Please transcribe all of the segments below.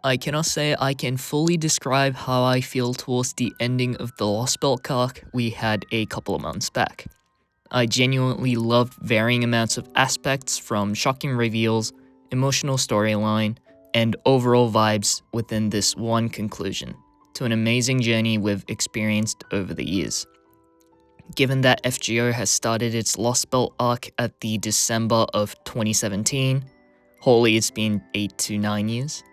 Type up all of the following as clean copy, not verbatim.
I cannot say I can fully describe how I feel towards the ending of the Lostbelt arc we had a couple of months back. I genuinely loved varying amounts of aspects from shocking reveals, emotional storyline, and overall vibes within this one conclusion, to an amazing journey we've experienced over the years. Given that FGO has started its Lostbelt arc at the December of 2017, wholly it's been 8 to 9 years,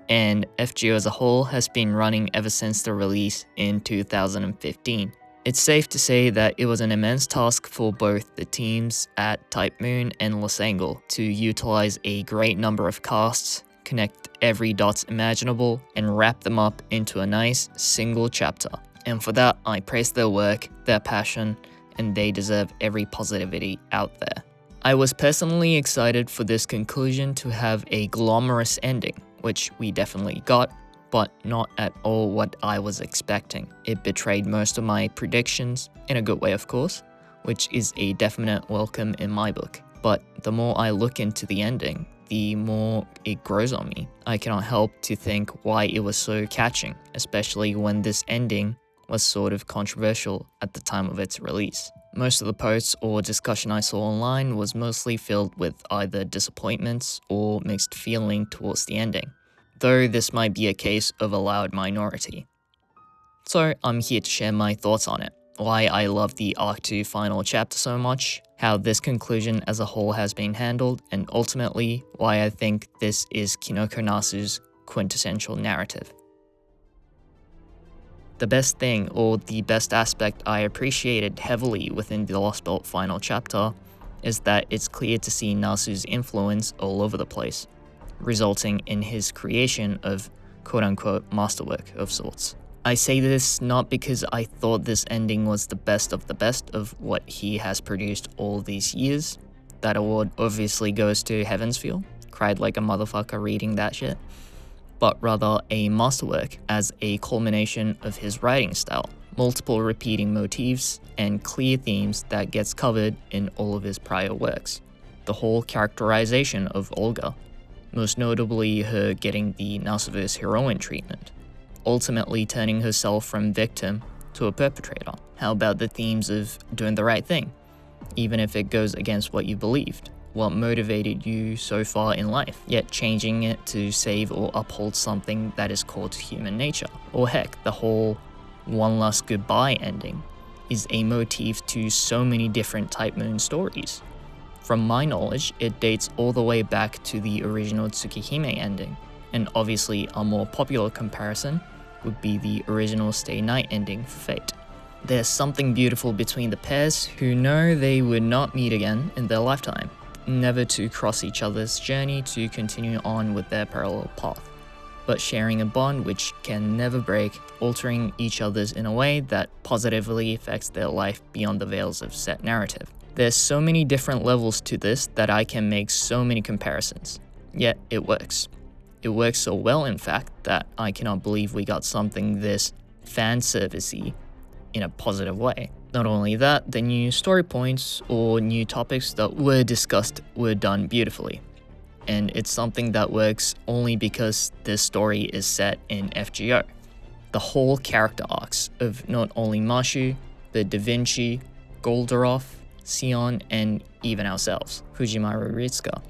and FGO as a whole has been running ever since the release in 2015. It's safe to say that it was an immense task for both the teams at Type Moon and Los Angeles to utilize a great number of casts, connect every dots imaginable, and wrap them up into a nice single chapter. And for that, I praise their work, their passion, and they deserve every positivity out there. I was personally excited for this conclusion to have a glamorous ending, which we definitely got, but not at all what I was expecting. It betrayed most of my predictions, in a good way of course, which is a definite welcome in my book. But the more I look into the ending, the more it grows on me. I cannot help to think why it was so catching, especially when this ending was sort of controversial at the time of its release. Most of the posts or discussion I saw online was mostly filled with either disappointments or mixed feeling towards the ending, though this might be a case of a loud minority. So I'm here to share my thoughts on it, why I love the Arc 2 final chapter so much, how this conclusion as a whole has been handled, and ultimately why I think this is Kinoko Nasu's quintessential narrative. The best thing, or the best aspect I appreciated heavily within the Lostbelt final chapter, is that it's clear to see Nasu's influence all over the place, resulting in his creation of quote-unquote masterwork of sorts. I say this not because I thought this ending was the best of what he has produced all these years. That award obviously goes to Heavensfield, cried like a motherfucker reading that shit, but rather a masterwork as a culmination of his writing style, multiple repeating motifs, and clear themes that gets covered in all of his prior works. The whole characterization of Olga, most notably her getting the Nasuverse heroine treatment, ultimately turning herself from victim to a perpetrator. How about the themes of doing the right thing, even if it goes against what you believed? What motivated you so far in life, yet changing it to save or uphold something that is called human nature? Or heck, the whole one last goodbye ending is a motif to so many different Type Moon stories. From my knowledge, it dates all the way back to the original Tsukihime ending, and obviously a more popular comparison would be the original Stay Night ending for Fate. There's something beautiful between the pairs who know they would not meet again in their lifetime, never to cross each other's journey to continue on with their parallel path, but sharing a bond which can never break, altering each other's in a way that positively affects their life beyond the veils of set narrative. There's so many different levels to this that I can make so many comparisons, yet it works. It works so well, in fact, that I cannot believe we got something this fan servicey in a positive way. Not only that, the new story points or new topics that were discussed were done beautifully. And it's something that works only because this story is set in FGO. The whole character arcs of not only Mashu, the Da Vinci, Goldaroff, Sion, and even ourselves, Fujimaru Ritsuka,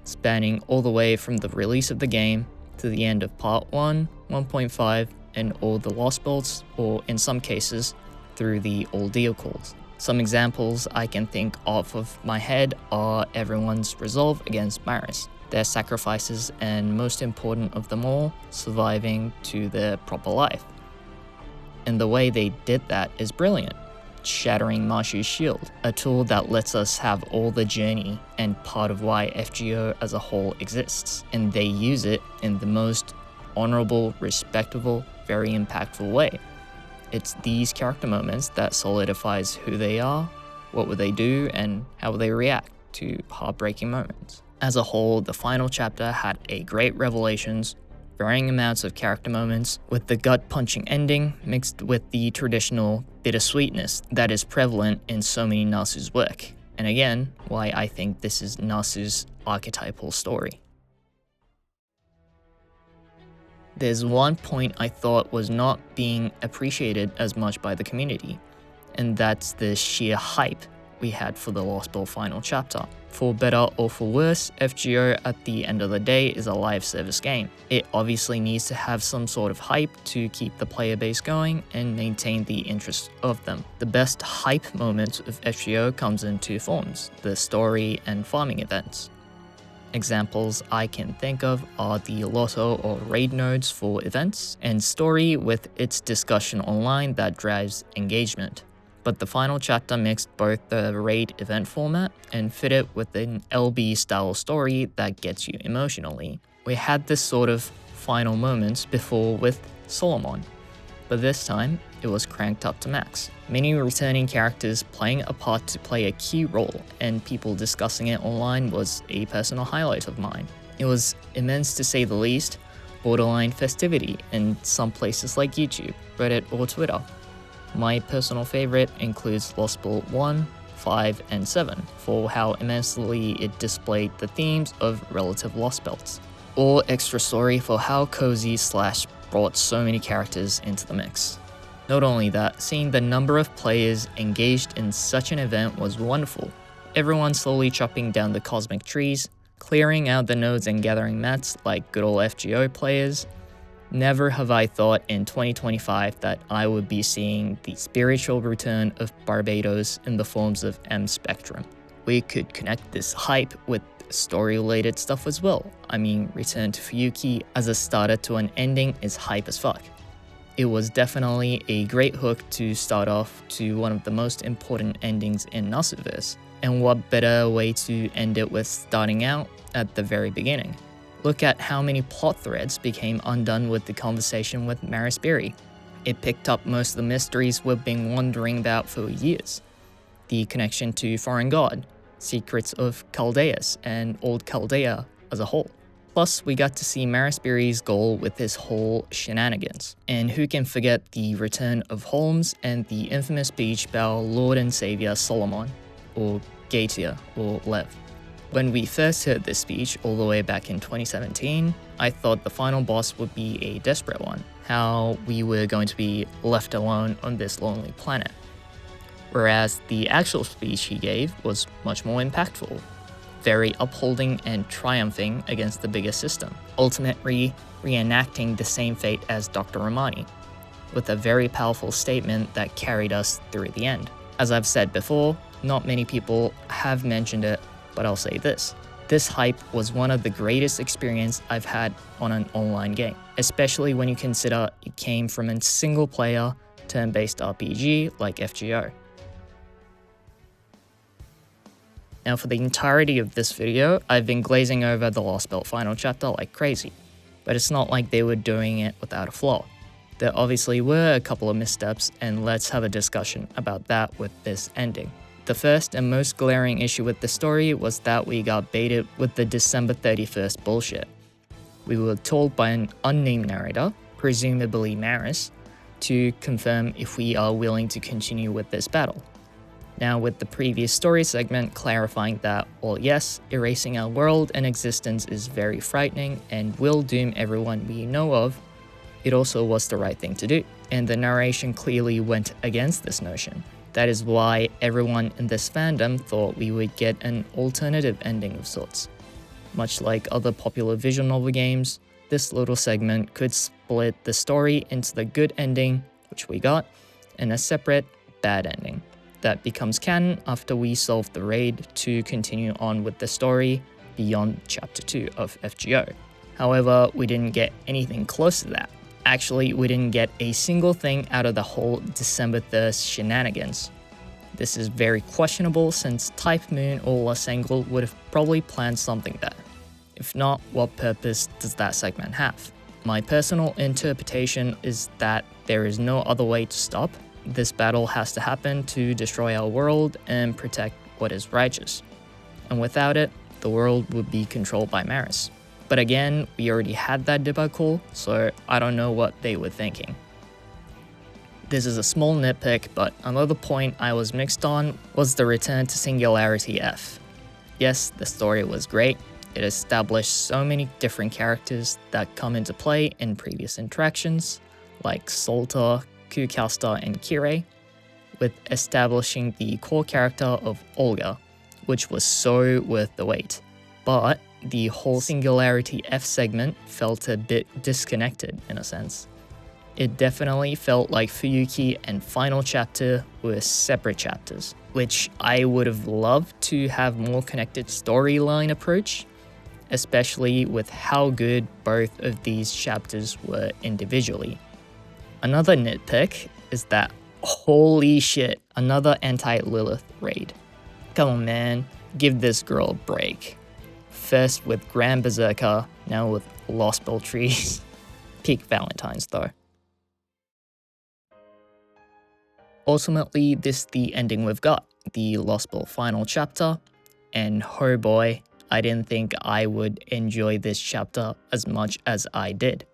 spanning all the way from the release of the game to the end of Part 1, 1.5, and all the Lostbelts, or in some cases, through the ordeal calls. Some examples I can think off of my head are everyone's resolve against Maris, their sacrifices, and most important of them all, surviving to their proper life. And the way they did that is brilliant, shattering Mashu's shield, a tool that lets us have all the journey and part of why FGO as a whole exists, and they use it in the most honorable, respectable, very impactful way. It's these character moments that solidifies who they are, what would they do, and how will they react to heartbreaking moments. As a whole, the final chapter had a great revelations, varying amounts of character moments, with the gut-punching ending mixed with the traditional bittersweetness that is prevalent in so many Nasu's work, and again, why I think this is Nasu's archetypal story. There's one point I thought was not being appreciated as much by the community, and that's the sheer hype we had for the Lostbelt Final chapter. For better or for worse, FGO at the end of the day is a live service game. It obviously needs to have some sort of hype to keep the player base going and maintain the interest of them. The best hype moment of FGO comes in two forms: the story and farming events. Examples I can think of are the lotto or raid nodes for events, and story with its discussion online that drives engagement. But the final chapter mixed both the raid event format and fit it with an LB style story that gets you emotionally. We had this sort of final moments before with Solomon, but this time it was cranked up to max. Many returning characters playing a part to play a key role, and people discussing it online was a personal highlight of mine. It was immense to say the least, borderline festivity in some places like YouTube, Reddit or Twitter. My personal favorite includes Lostbelt 1, 5, and 7 for how immensely it displayed the themes of relative Lost Belts, or Extra Story for how cozy / brought so many characters into the mix. Not only that, seeing the number of players engaged in such an event was wonderful. Everyone slowly chopping down the cosmic trees, clearing out the nodes and gathering mats like good old FGO players. Never have I thought in 2025 that I would be seeing the spiritual return of Barbados in the forms of M Spectrum. We could connect this hype with story-related stuff as well. I mean, Return to Fuyuki as a starter to an ending is hype as fuck. It was definitely a great hook to start off to one of the most important endings in Nasuverse, and what better way to end it with starting out at the very beginning. Look at how many plot threads became undone with the conversation with Marispiri. It picked up most of the mysteries we've been wondering about for years. The connection to Foreign God, secrets of Chaldeus, and Old Chaldea as a whole. Plus, we got to see Marispiri's goal with his whole shenanigans. And who can forget the return of Holmes and the infamous beach bell Lord and Savior Solomon, or Gaetia, or Lev. When we first heard this speech all the way back in 2017, I thought the final boss would be a desperate one, how we were going to be left alone on this lonely planet. Whereas the actual speech he gave was much more impactful, very upholding and triumphing against the bigger system, ultimately reenacting the same fate as Dr. Romani, with a very powerful statement that carried us through the end. As I've said before, not many people have mentioned it, but I'll say this. This hype was one of the greatest experiences I've had on an online game, especially when you consider it came from a single-player, turn-based RPG like FGO. Now for the entirety of this video, I've been glazing over the Lostbelt Final chapter like crazy, but it's not like they were doing it without a flaw. There obviously were a couple of missteps, and let's have a discussion about that with this ending. The first and most glaring issue with the story was that we got baited with the December 31st bullshit. We were told by an unnamed narrator, presumably Maris, to confirm if we are willing to continue with this battle. Now with the previous story segment clarifying that, well yes, erasing our world and existence is very frightening and will doom everyone we know of, it also was the right thing to do, and the narration clearly went against this notion. That is why everyone in this fandom thought we would get an alternative ending of sorts. Much like other popular visual novel games, this little segment could split the story into the good ending, which we got, and a separate bad ending. That becomes canon after we solve the raid to continue on with the story beyond Chapter 2 of FGO. However, we didn't get anything close to that. Actually, we didn't get a single thing out of the whole December 1st shenanigans. This is very questionable since Type Moon or Lasengul would have probably planned something there. If not, what purpose does that segment have? My personal interpretation is that there is no other way to stop. This battle has to happen to destroy our world and protect what is righteous. And without it, the world would be controlled by Maris. But again, we already had that debacle, so I don't know what they were thinking. This is a small nitpick, but another point I was mixed on was the return to Singularity F. Yes, the story was great, it established so many different characters that come into play in previous interactions, like Solta, Kukasta, and Kirei, with establishing the core character of Olga, which was so worth the wait. But the whole Singularity F segment felt a bit disconnected in a sense. It definitely felt like Fuyuki and Final Chapter were separate chapters, which I would have loved to have more connected storyline approach, especially with how good both of these chapters were individually. Another nitpick is that, holy shit, another anti-Lilith raid. Come on man, give this girl a break. First with Grand Berserker, now with Lostbelt Trees. Peak Valentine's though. Ultimately, this is the ending we've got, the Lostbelt Final chapter, and oh boy, I didn't think I would enjoy this chapter as much as I did.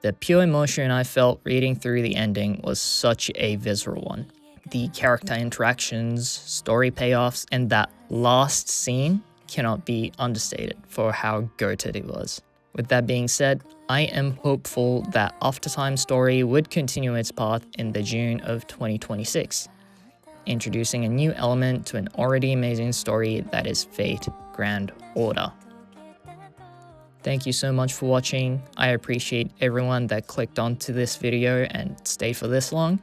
The pure emotion I felt reading through the ending was such a visceral one. The character interactions, story payoffs, and that last scene cannot be understated for how goated it was. With that being said, I am hopeful that Aftertime story would continue its path in the June of 2026, introducing a new element to an already amazing story that is Fate Grand Order. Thank you so much for watching. I appreciate everyone that clicked onto this video and stayed for this long.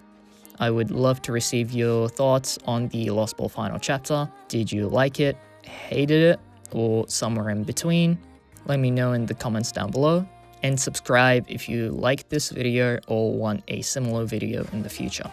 I would love to receive your thoughts on the Lostbelt Final chapter. Did you like it, hated it, or somewhere in between? Let me know in the comments down below, and subscribe if you like this video or want a similar video in the future.